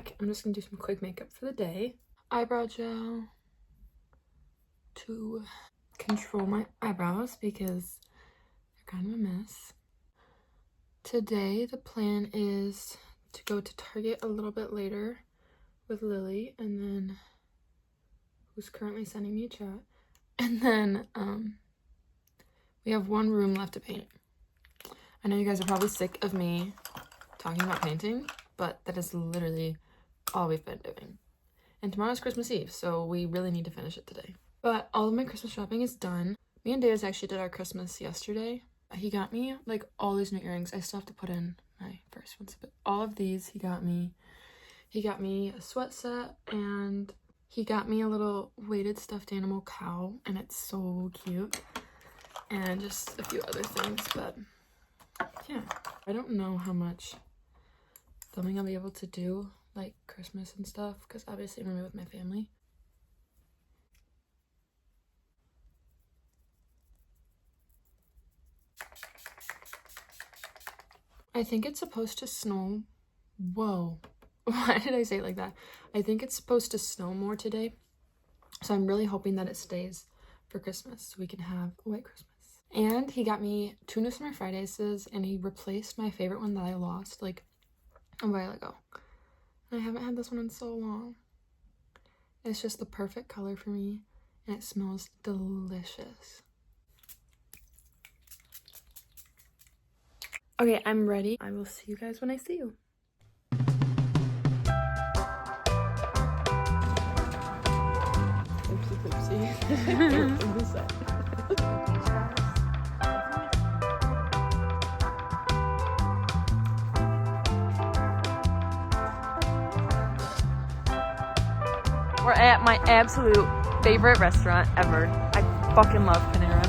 back. I'm just gonna do some quick makeup for the day. Eyebrow gel to control my eyebrows because they're kind of a mess. Today the plan is to go to Target a little bit later with Lily, and then who's currently sending me a chat, and then we have one room left to paint. I know you guys are probably sick of me talking about painting, but that is literally all we've been doing. And tomorrow's Christmas Eve, so we really need to finish it today. But all of my Christmas shopping is done. Me and Davis actually did our Christmas yesterday. He got me like all these new earrings. I still have to put in my first ones, but all of these he got me. He got me a sweat set, and he got me a little weighted stuffed animal cow, and it's so cute. And just a few other things, but yeah. I don't know how much filming I'll be able to do, like Christmas and stuff, because obviously I'm gonna be with my family. I think it's supposed to snow. Whoa. Why did I say it like that? I think it's supposed to snow more today. So I'm really hoping that it stays for Christmas so we can have a white Christmas. And he got me 2 new Summer Fridays, and he replaced my favorite one that I lost like a while ago. And I haven't had this one in so long. It's just the perfect color for me, and it smells delicious. Okay, I'm ready. I will see you guys when I see you. Oopsie poopsie. We're at my absolute favorite restaurant ever. I fucking love Panera.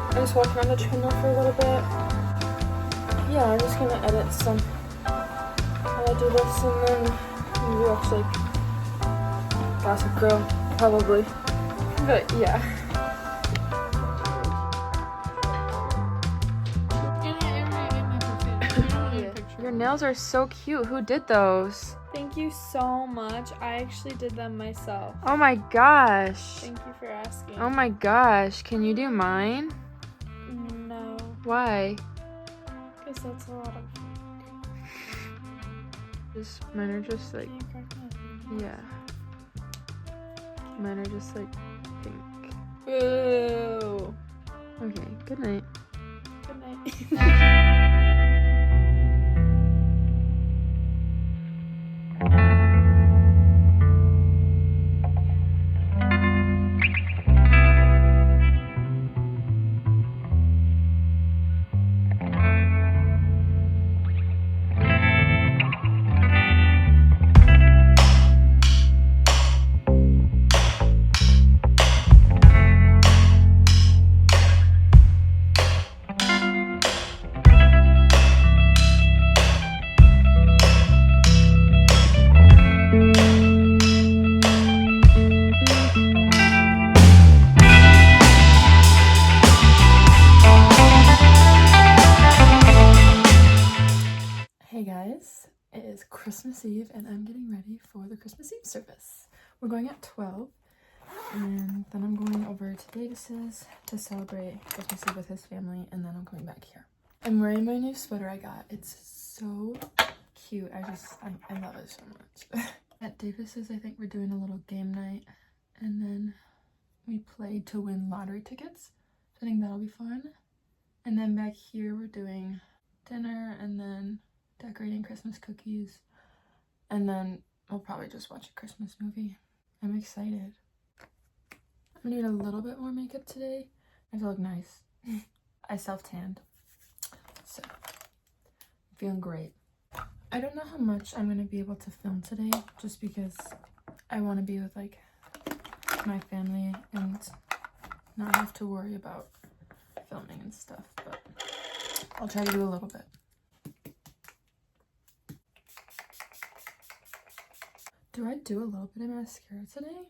I just walked around the treadmill for a little bit. Yeah, I'm just gonna edit some while I do this, and then maybe watch like Gossip Girl, probably. But yeah. Your nails are so cute. Who did those? Thank you so much. I actually did them myself. Oh my gosh. Thank you for asking. Oh my gosh. Can you do mine? No, Why? because that's a lot of... Mine are just like, Can you crack my yeah. Mine are just like pink. Boo. Okay, good night. Good night. Hey guys, it is Christmas Eve and I'm getting ready for the Christmas Eve service. We're going at 12, and then I'm going over to Davis's to celebrate Christmas Eve with his family, and then I'm coming back here. I'm wearing my new sweater I got. It's so cute. I love it so much. At Davis's, I think we're doing a little game night, and then we played to win lottery tickets. So I think that'll be fun. And then back here we're doing dinner, and then decorating Christmas cookies, and then we'll probably just watch a Christmas movie. I'm excited. I'm gonna need a little bit more makeup today. I have to look nice. I self-tanned, so I'm feeling great. I don't know how much I'm gonna be able to film today, just because I want to be with like my family and not have to worry about filming and stuff, but I'll try to do a little bit. Do I do a little bit of mascara today?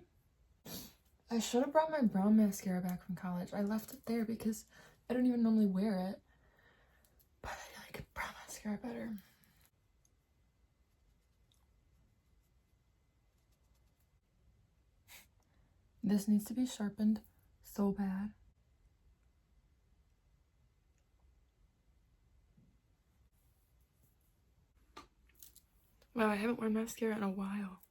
I should have brought my brown mascara back from college. I left it there because I don't even normally wear it, but I like brown mascara better. This needs to be sharpened so bad. Wow, I haven't worn mascara in a while.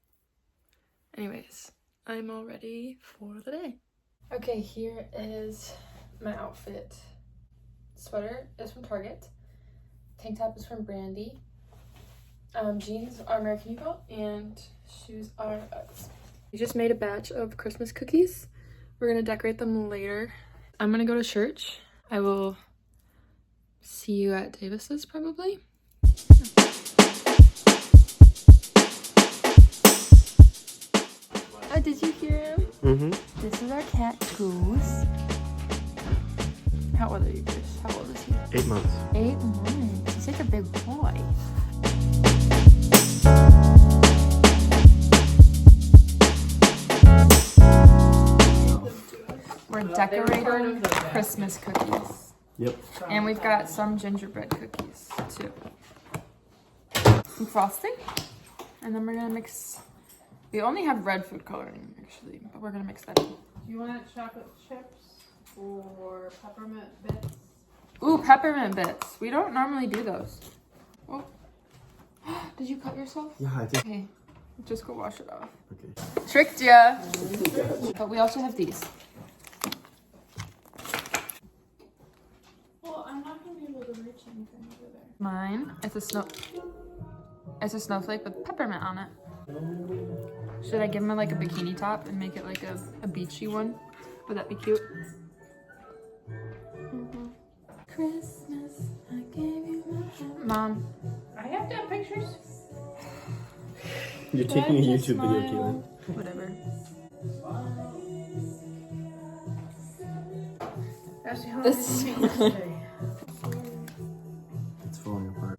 Anyways, I'm all ready for the day. Okay, here is my outfit. Sweater is from Target. Tank top is from Brandy. Jeans are American Eagle, and shoes are Uggs. We just made a batch of Christmas cookies. We're gonna decorate them later. I'm gonna go to church. I will see you at Davis's probably. Oh, did you hear him? Mm-hmm. This is our cat, Goose. How old are you, Goose? How old is he? 8 months. 8 months. He's such a big boy. We're decorating Christmas cookies. Yep. And we've got some gingerbread cookies, too. Some frosting. And then we're gonna mix... We only have red food coloring, actually, but we're gonna mix that in. You want chocolate chips or peppermint bits? Ooh, peppermint bits. We don't normally do those. Oh. Did you cut yourself? Yeah, I did. Okay, just go wash it off. Okay. Tricked ya! But we also have these. Well, I'm not gonna be able to reach anything over there. Mine, it's a snowflake with peppermint on it. Should I give him like a bikini top and make it like a beachy one? Would that be cute? Mm-hmm. Christmas, I gave you my heart. Mom. I have to have pictures. You're taking a Try to YouTube video, smile. Keelan. Whatever. Ashley, how This did you make this today? It's falling apart.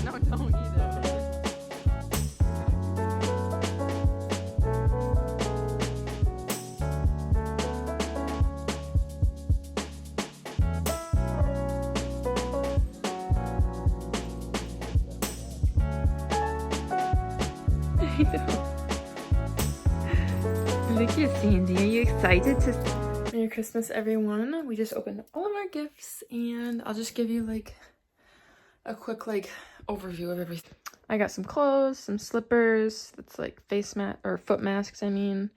No, don't eat it. I know. Look at Sandy. Are you excited to... Merry Christmas, everyone. We just opened all of our gifts, and I'll just give you like a quick like overview of everything. I got some clothes, some slippers, that's like face mat or foot masks, I mean,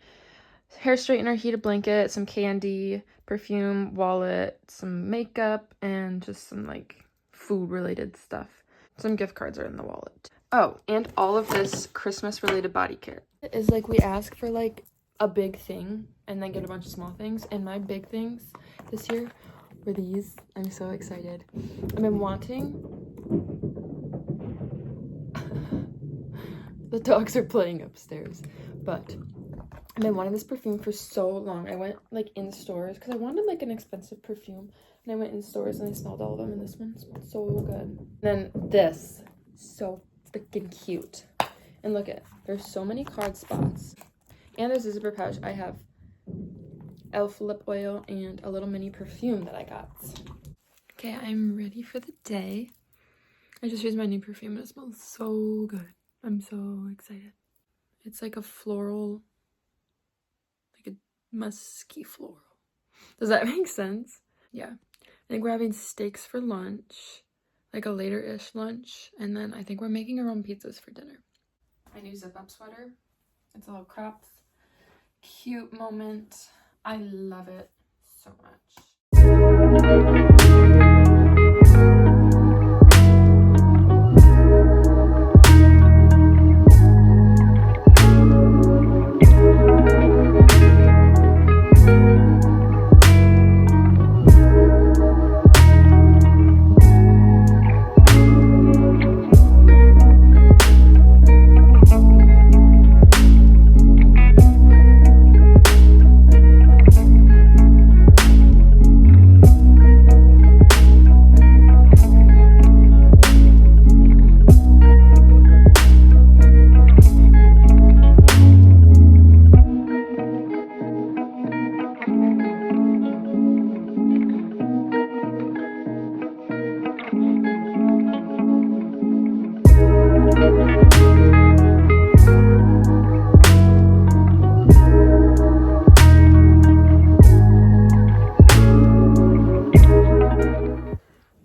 hair straightener, heated blanket, some candy, perfume, wallet, some makeup, and just some like food related stuff. Some gift cards are in the wallet. Oh, and all of this Christmas related body care. It is like we ask for like a big thing and then get a bunch of small things, and my big things this year were these. I'm so excited. I've been wanting... The dogs are playing upstairs, but I've been wanting this perfume for so long. I went like in stores because I wanted like an expensive perfume, and I went in stores and I smelled all of them, and this one smelled so good. And then this, so freaking cute. And look at, there's so many card spots, and there's a zipper pouch. I have elf lip oil and a little mini perfume that I got. Okay, I'm ready for the day. I just used my new perfume and it smells so good. I'm so excited. It's like a floral, like a musky floral. Does that make sense? Yeah. I think we're having steaks for lunch, like a later-ish lunch, and then I think we're making our own pizzas for dinner. My new zip-up sweater. It's a little cropped, cute moment. I love it so much.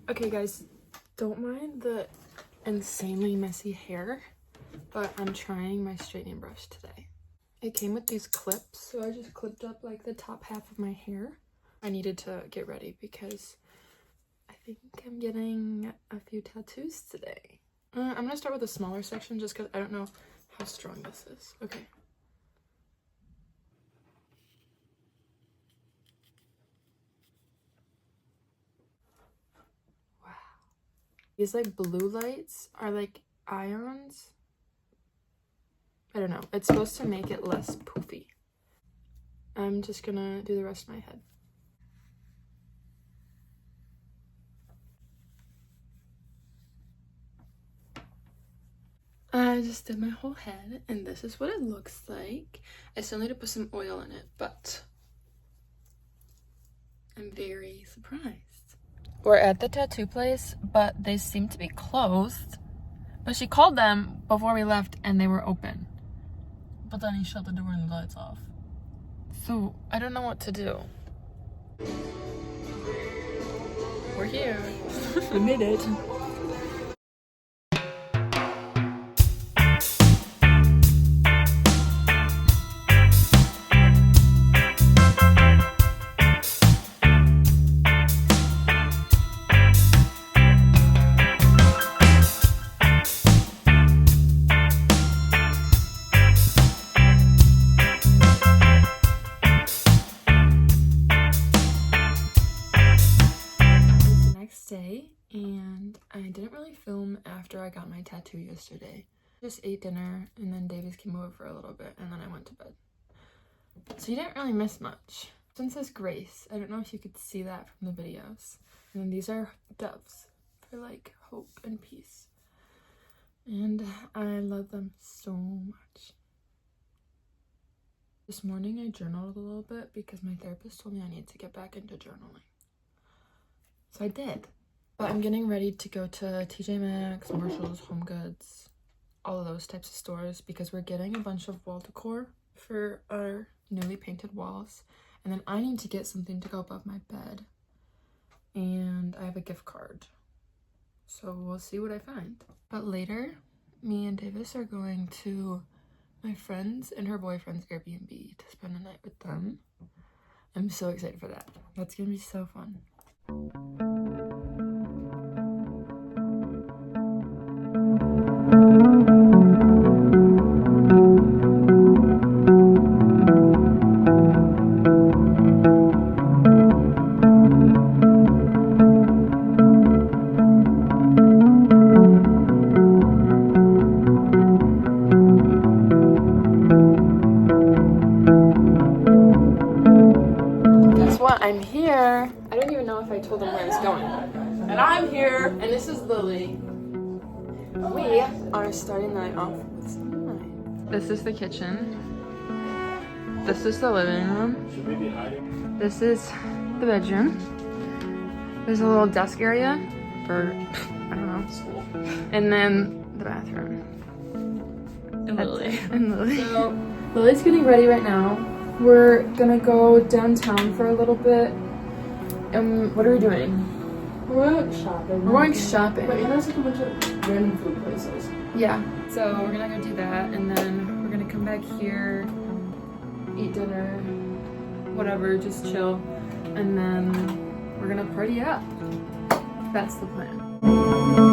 Okay guys, don't mind the insanely messy hair, but I'm trying my straightening brush today. It came with these clips, so I just clipped up like the top half of my hair. I needed to get ready because I think I'm getting a few tattoos today. I'm gonna start with a smaller section just because I don't know how strong this is. Okay. These like blue lights are like ions. I don't know. It's supposed to make it less poofy. I'm just gonna do the rest of my head. I just did my whole head and this is what it looks like. I still need to put some oil in it, but I'm very surprised. We're at the tattoo place, but they seem to be closed. But she called them before we left and they were open. But then he shut the door and the lights off. So I don't know what to do. We're here. We made it. Day, and I didn't really film after I got my tattoo yesterday. Just ate dinner and then Davies came over for a little bit and then I went to bed. So you didn't really miss much. This one says Grace. I don't know if you could see that from the videos. And then these are doves for like hope and peace. And I love them so much. This morning I journaled a little bit because my therapist told me I need to get back into journaling. So I did. But I'm getting ready to go to TJ Maxx, Marshalls, Home Goods, all of those types of stores because we're getting a bunch of wall decor for our newly painted walls. And then I need to get something to go above my bed. And I have a gift card. So we'll see what I find. But later, me and Davis are going to my friend's and her boyfriend's Airbnb to spend the night with them. I'm so excited for that. That's gonna be so fun. Guess what? I'm here. I don't even know if I told them where I was going. And I'm here. And this is Lily. We are starting the night off with some wine. This is the kitchen. This is the living room. This is the bedroom. There's a little desk area for, I don't know, school. And then the bathroom. And Lily. And Lily. So, Lily's getting ready right now. we're gonna go downtown for a little bit. And what are we doing? We're going shopping. We're going shopping. But there's like a bunch of random food places. Yeah. So we're gonna go do that, and then we're gonna come back here, eat dinner, whatever, just chill, and then we're gonna party up. That's the plan.